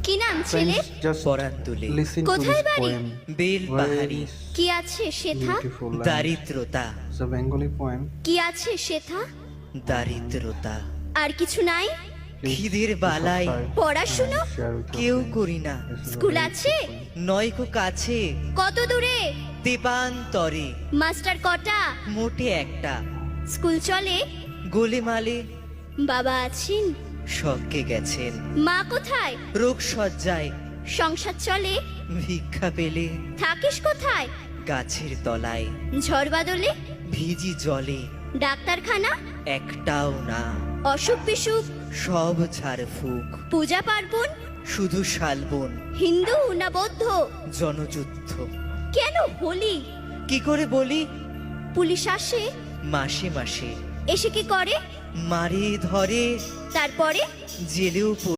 কি নাম ছেলে? Friends, just পরান্তুলে listen to কোথায় this বাড়ি? poem. বেল পাহাড়ি Very কি আছে সেথা? beautiful. And দারিদ্রতা it's a Bengali poem. কি আছে সেথা? দারিদ্রতা আর কিছু নাই? Please খিদের বালাই subscribe পড়াশুনো? and share with your কেউ friends. করি না, This is a school very আছে? good poem. নয়কো কাছে কত দূরে? তেপান্তরে মাস্টার কটা? মোটে একটা স্কুল চলে? গোলেমালে বাবা আছেন? সবকে গেছেন মা কোথায়? রোগ সজ্জায় সংসার চলে? ভিক্ষা পেলে থাকিস কোথায়? গাছের তলায় ঝড় বাদলে? ভিজি জলে ডাক্তারখানা? একটাও না, অসুখ বিসুখ? সব ঝাড়ফুঁক, পূজা পার্বণ? শুধু শালবন, হিন্দু না বৌদ্ধ? জনযুদ্ধ। কেন হোলি? কি করে বলি? পুলিশ আসে? মাসে মাসে এসে কি করে? মারে ধরে, তারপরে? জেলেও পড়ে।